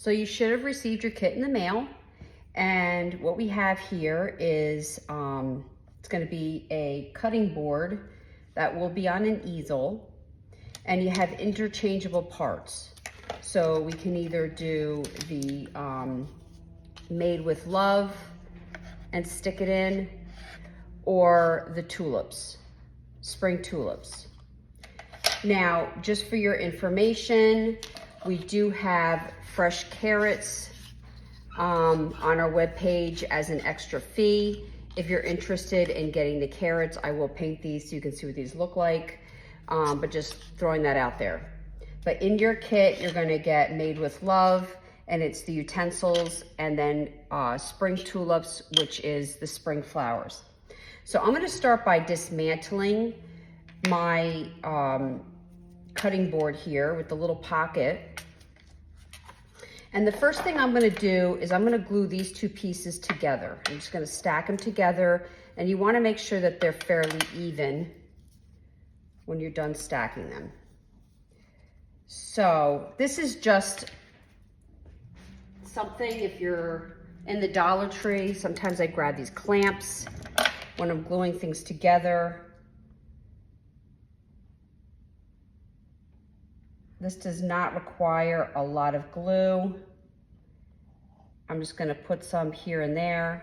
So you should have received your kit in the mail. And what we have here is, it's gonna be a cutting board that will be on an easel, and you have interchangeable parts. So we can either do the made with love and stick it in, or the tulips, spring tulips. Now, just for your information, we do have fresh carrots on our webpage as an extra fee. If you're interested in getting the carrots, I will paint these so you can see what these look like, but just throwing that out there. But in your kit, you're gonna get made with love, and it's the utensils, and then spring tulips, which is the spring flowers. So I'm gonna start by dismantling my cutting board here with the little pocket. And the first thing I'm gonna do is I'm gonna glue these two pieces together. I'm just gonna stack them together, and you wanna make sure that they're fairly even when you're done stacking them. So this is just something, if you're in the Dollar Tree, sometimes I grab these clamps when I'm gluing things together. This does not require a lot of glue. I'm just gonna put some here and there.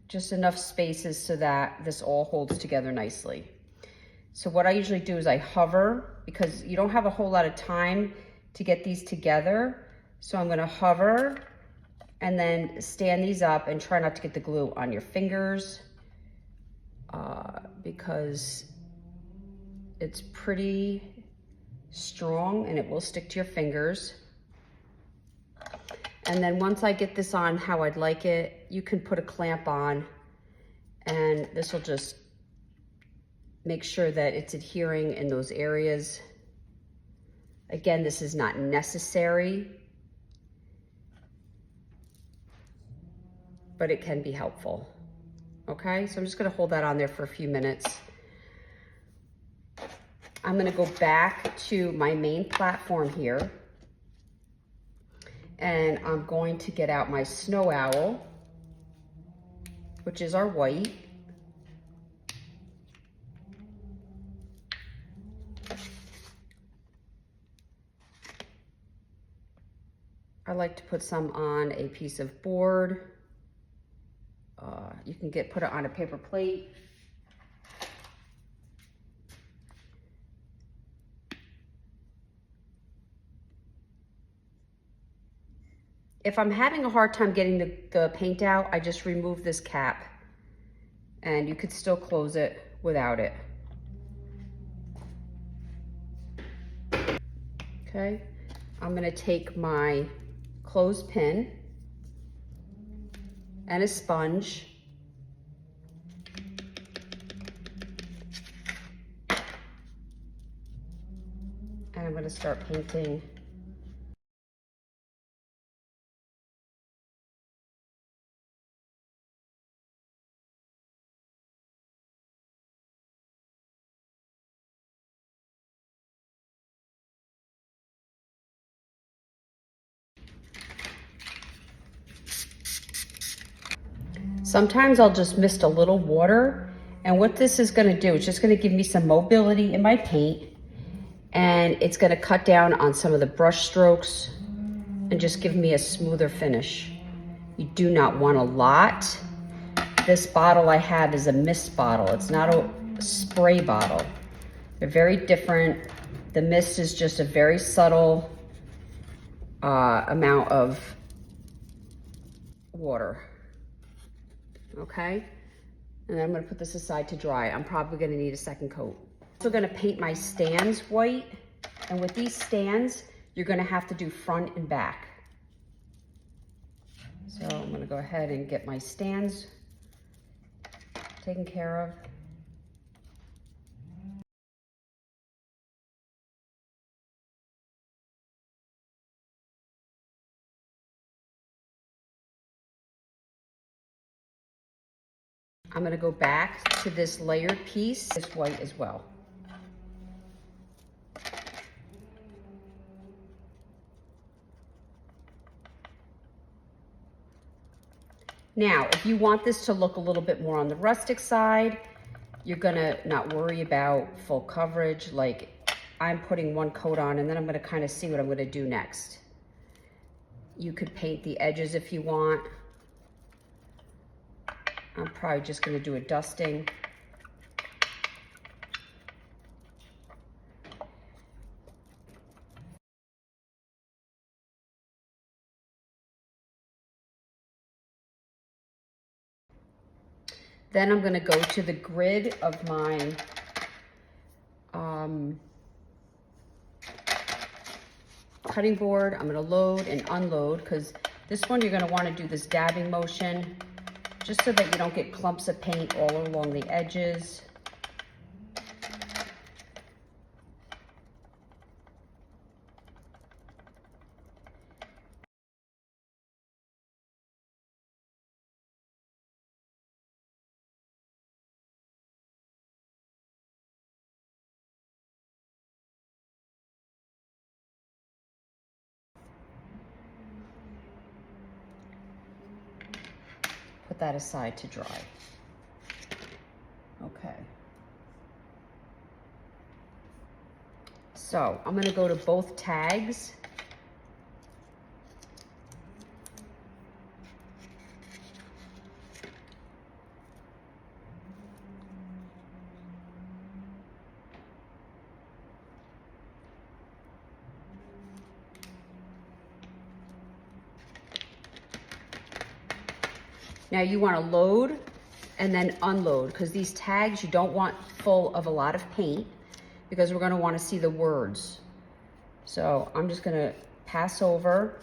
Just enough spaces so that this all holds together nicely. So what I usually do is I hover, because you don't have a whole lot of time to get these together. So I'm gonna hover and then stand these up and try not to get the glue on your fingers, because it's pretty strong and it will stick to your fingers. And then once I get this on how I'd like it, you can put a clamp on, and this will just make sure that it's adhering in those areas. Again, this is not necessary, but it can be helpful. Okay, so I'm just gonna hold that on there for a few minutes. I'm gonna go back to my main platform here, and I'm going to get out my snow owl, which is our white. I like to put some on a piece of board. You can put it on a paper plate. If I'm having a hard time getting the paint out, I just remove this cap, and you could still close it without it. Okay, I'm gonna take my clothespin and a sponge, and I'm gonna start painting . Sometimes I'll just mist a little water, and what this is gonna do, it's just gonna give me some mobility in my paint, and it's gonna cut down on some of the brush strokes and just give me a smoother finish. You do not want a lot. This bottle I have is a mist bottle. It's not a spray bottle. They're very different. The mist is just a very subtle amount of water. Okay, and then I'm gonna put this aside to dry. I'm probably gonna need a second coat. Also gonna paint my stands white, and with these stands, you're gonna have to do front and back. So I'm gonna go ahead and get my stands taken care of. I'm gonna go back to this layered piece, this white as well. Now, if you want this to look a little bit more on the rustic side, you're gonna not worry about full coverage. Like I'm putting one coat on and then I'm gonna kind of see what I'm gonna do next. You could paint the edges if you want. I'm probably just gonna do a dusting. Then I'm gonna go to the grid of my cutting board. I'm gonna load and unload because this one you're gonna wanna do this dabbing motion just so that you don't get clumps of paint all along the edges. Put that aside to dry. Okay. So I'm gonna go to both tags. Now you want to load and then unload because these tags you don't want full of a lot of paint because we're going to want to see the words. So I'm just going to pass over.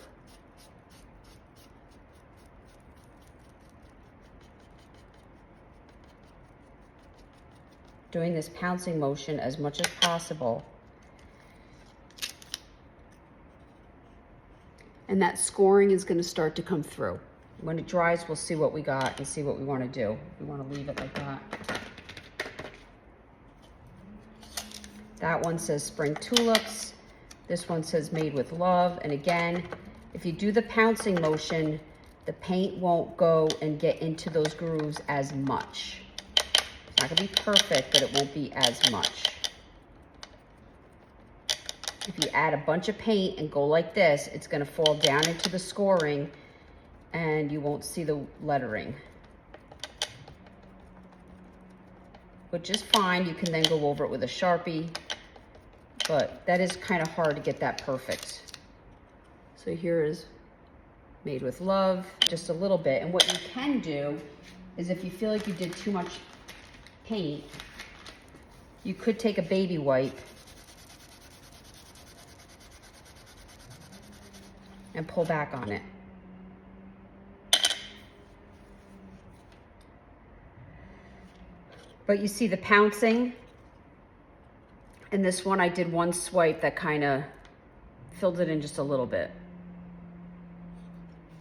Doing this pouncing motion as much as possible. And that scoring is going to start to come through. When it dries, we'll see what we got and see what we want to do. We want to leave it like that. That one says spring tulips. This one says made with love. And again, if you do the pouncing motion, the paint won't go and get into those grooves as much. It's not gonna be perfect, but it won't be as much. If you add a bunch of paint and go like this, it's gonna fall down into the scoring and you won't see the lettering. Which is fine, you can then go over it with a Sharpie, but that is kind of hard to get that perfect. So here is made with love, just a little bit. And what you can do is if you feel like you did too much paint, you could take a baby wipe and pull back on it. But you see the pouncing, and this one I did one swipe that kind of filled it in just a little bit.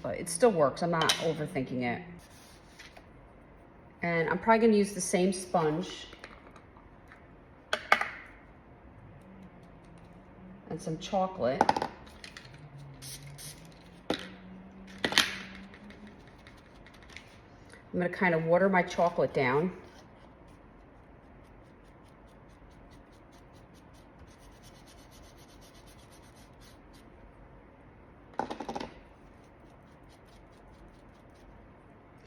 But it still works, I'm not overthinking it. And I'm probably gonna use the same sponge and some chocolate. I'm gonna kind of water my chocolate down.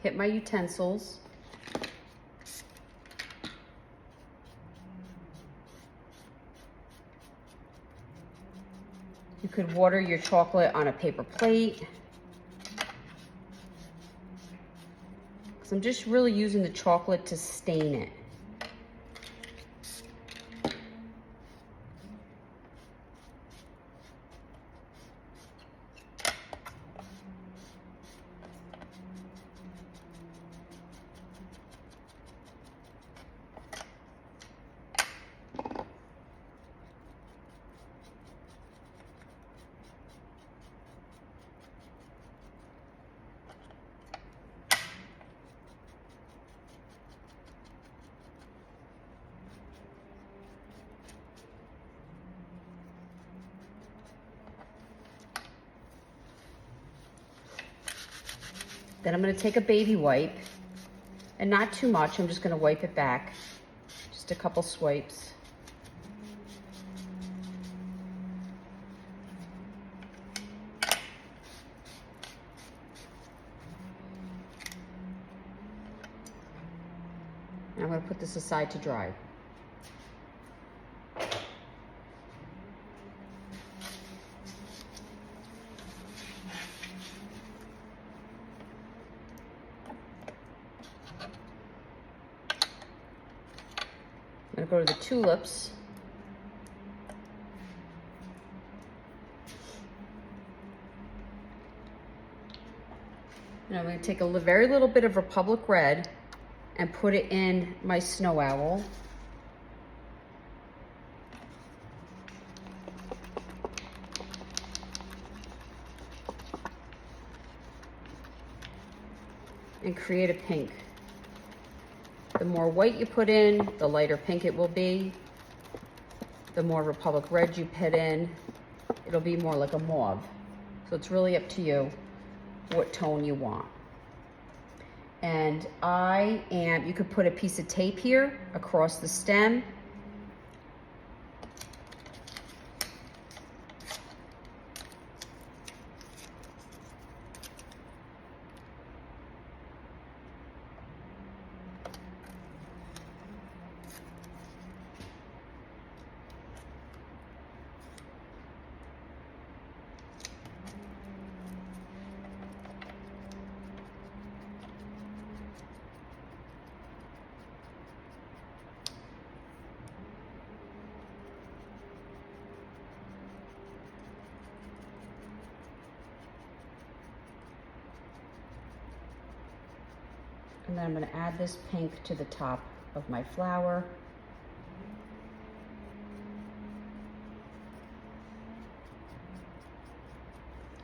Hit my utensils. You could water your chocolate on a paper plate. Because I'm just really using the chocolate to stain it. Then I'm gonna take a baby wipe, and not too much, I'm just gonna wipe it back. Just a couple swipes. And I'm gonna put this aside to dry. I'm gonna go to the tulips. And I'm gonna take a very little bit of Republic Red and put it in my snow owl. And create a pink. The more white you put in, the lighter pink it will be. The more Republic Red you put in, it'll be more like a mauve. So it's really up to you what tone you want. And you could put a piece of tape here across the stem. And then I'm going to add this pink to the top of my flower.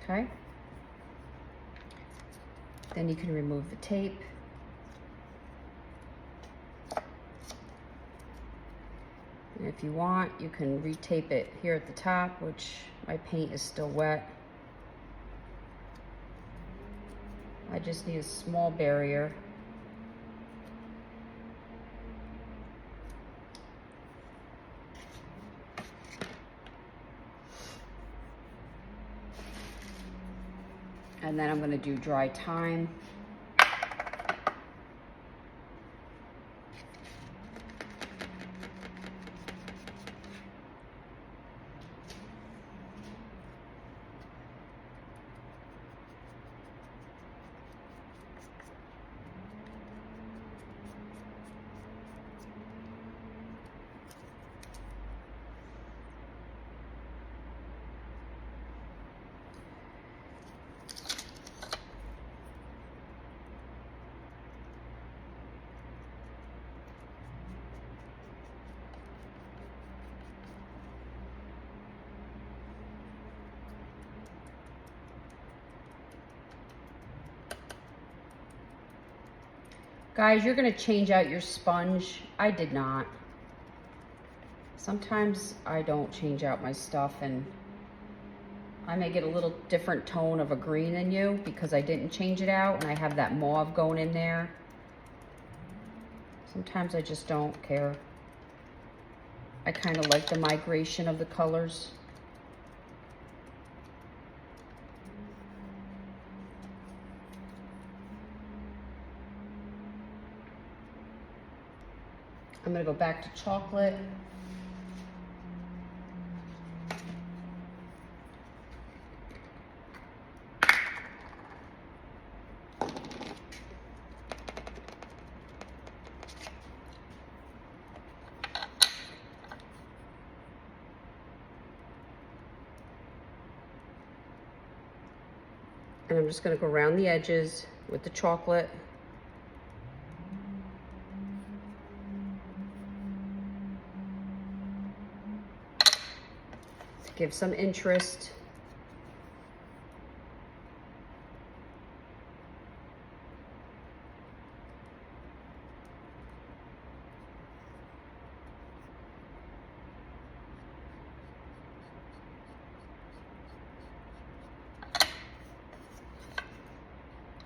Okay. Then you can remove the tape. And if you want, you can retape it here at the top, which my paint is still wet. I just need a small barrier. And then I'm going to do dry thyme. Guys, you're gonna change out your sponge. I did not. Sometimes I don't change out my stuff and I may get a little different tone of a green than you because I didn't change it out and I have that mauve going in there. Sometimes I just don't care. I kind of like the migration of the colors. I'm gonna go back to chocolate. And I'm just gonna go around the edges with the chocolate. Give some interest.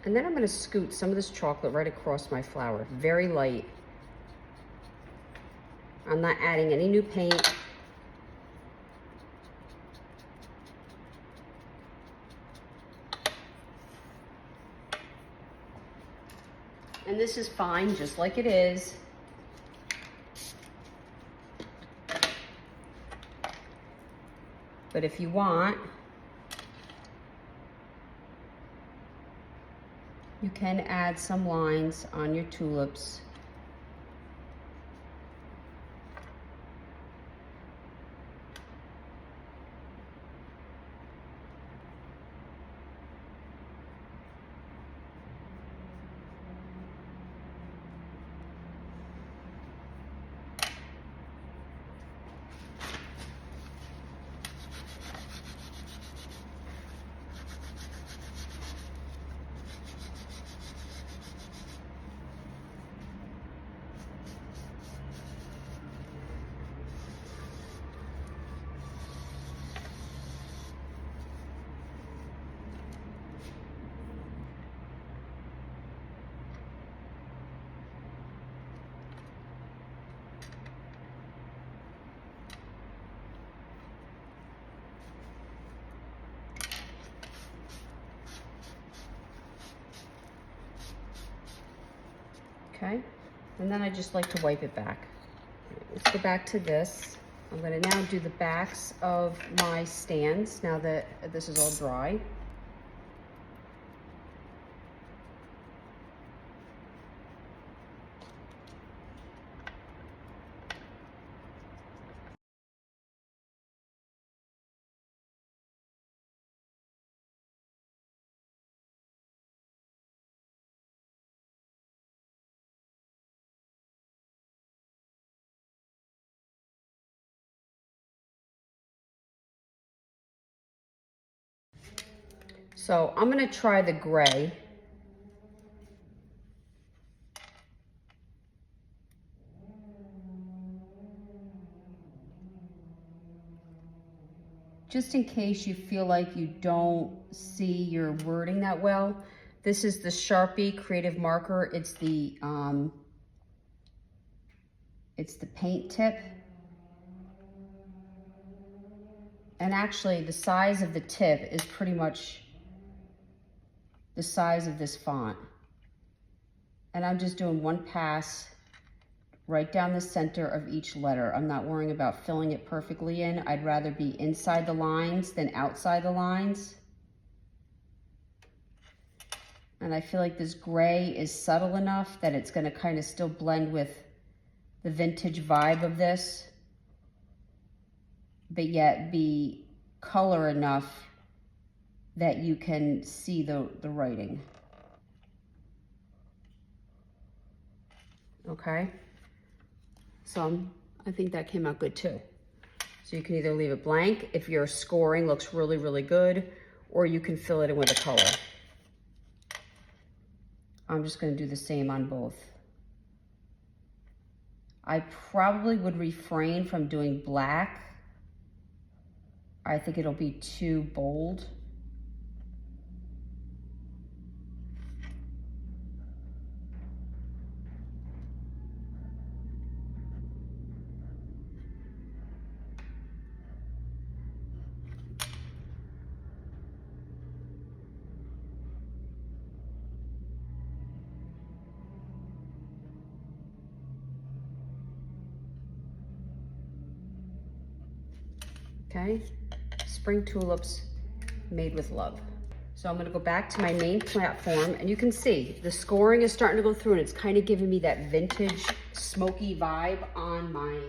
And then I'm gonna scoot some of this chocolate right across my flower, very light. I'm not adding any new paint. And this is fine, just like it is. But if you want, you can add some lines on your tulips. Okay, and then I just like to wipe it back. Let's go back to this. I'm gonna now do the backs of my stands now that this is all dry. So I'm gonna try the gray. Just in case you feel like you don't see your wording that well, this is the Sharpie Creative Marker. It's the paint tip. And actually the size of the tip is pretty much the size of this font. And I'm just doing one pass right down the center of each letter. I'm not worrying about filling it perfectly in. I'd rather be inside the lines than outside the lines. And I feel like this gray is subtle enough that it's gonna kind of still blend with the vintage vibe of this, but yet be color enough that you can see the writing. Okay, so I think that came out good too. So you can either leave it blank if your scoring looks really, really good, or you can fill it in with a color. I'm just gonna do the same on both. I probably would refrain from doing black. I think it'll be too bold. Okay, spring tulips made with love. So I'm gonna go back to my main platform, and you can see the scoring is starting to go through, and it's kind of giving me that vintage smoky vibe on my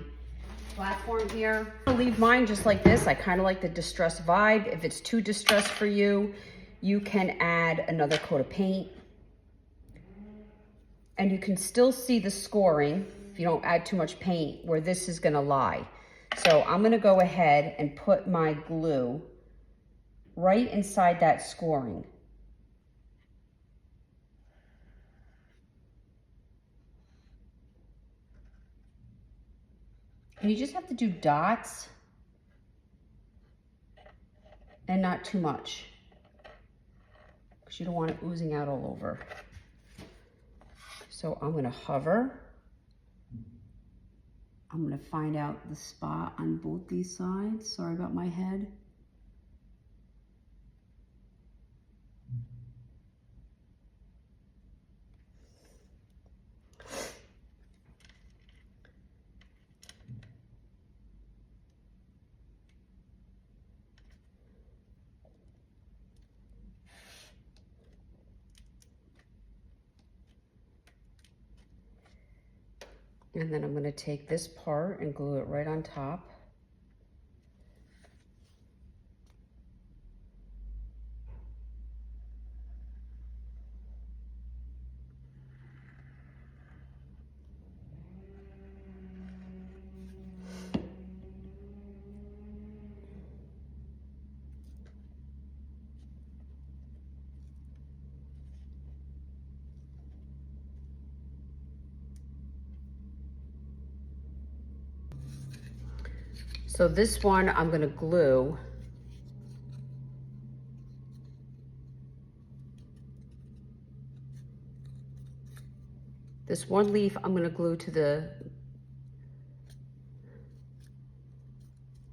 platform here. I'll leave mine just like this. I kind of like the distressed vibe. If it's too distressed for you, you can add another coat of paint. And you can still see the scoring if you don't add too much paint where this is gonna lie. So I'm gonna go ahead and put my glue right inside that scoring. And you just have to do dots and not too much, because you don't want it oozing out all over. So I'm gonna hover. I'm gonna find out the spot on both these sides. Sorry about my head. And then I'm going to take this part and glue it right on top. So this one I'm going to glue. This one leaf I'm going to glue to the,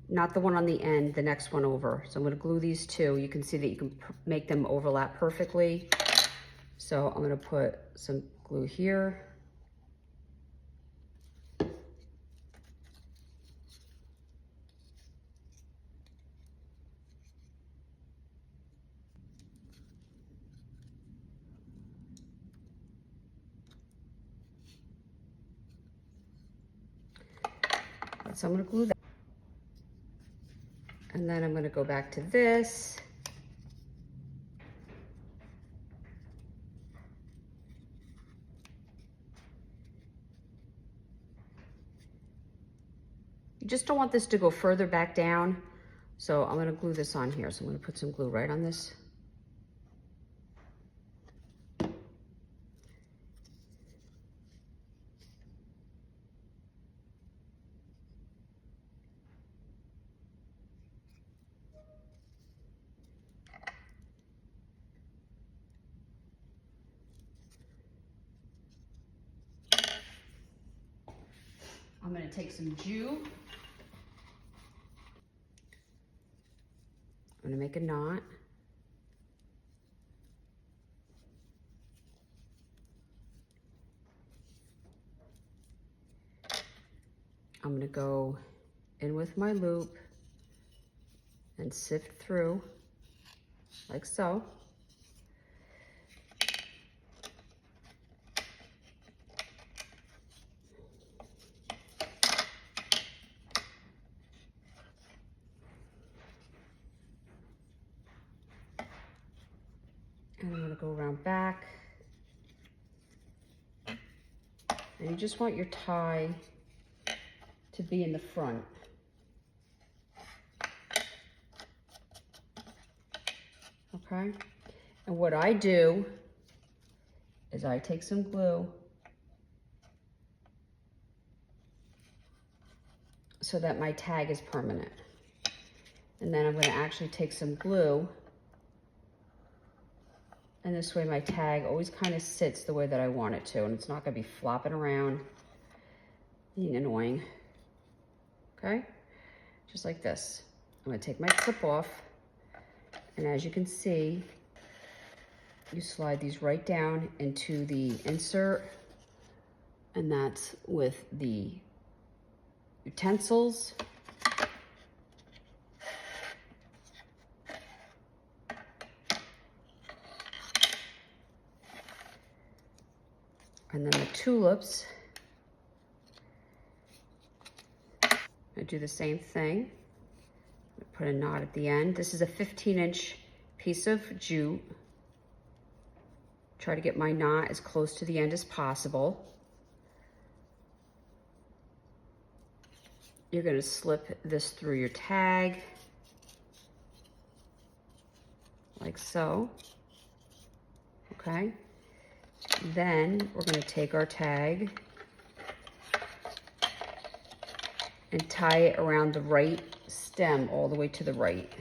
not the one on the end, the next one over. So I'm going to glue these two. You can see that you can make them overlap perfectly. So I'm going to put some glue here. So I'm going to glue that. And then I'm going to go back to this. You just don't want this to go further back down. So I'm going to glue this on here. So I'm going to put some glue right on this. I'm going to take some Jew. I'm going to make a knot. I'm going to go in with my loop and sift through like so. And I'm going to go around back. And you just want your tie to be in the front. Okay? And what I do is I take some glue so that my tag is permanent. And then I'm going to actually take some glue, and this way my tag always kind of sits the way that I want it to, and it's not going to be flopping around, being annoying. Okay? Just like this. I'm going to take my clip off, and as you can see, you slide these right down into the insert, and that's with the utensils. And then the tulips, I do the same thing. Put a knot at the end. This is a 15-inch piece of jute. Try to get my knot as close to the end as possible. You're going to slip this through your tag, like so. Okay? Then we're going to take our tag and tie it around the right stem all the way to the right.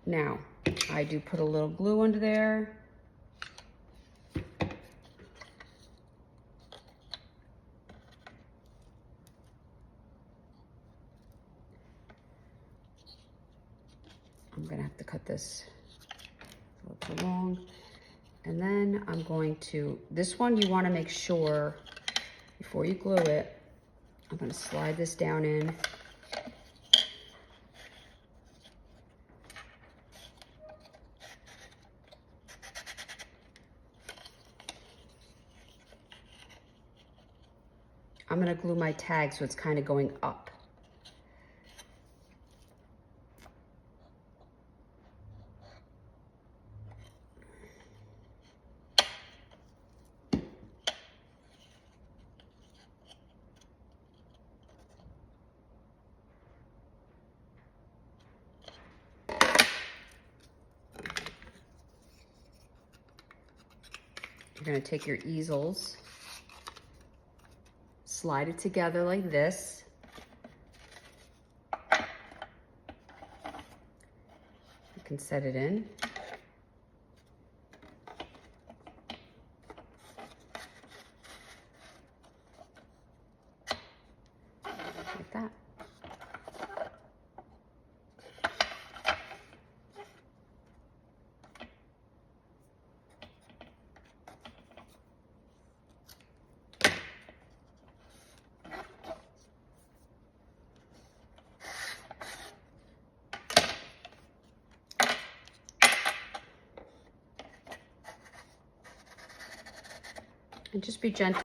Now, I do put a little glue under there. I'm gonna have to cut this a little too long. And then I'm going to, this one you wanna make sure, before you glue it, I'm gonna slide this down in. I'm gonna glue my tag so it's kind of going up. You're gonna take your easels, slide it together like this. You can set it in. Like that. And just be gentle.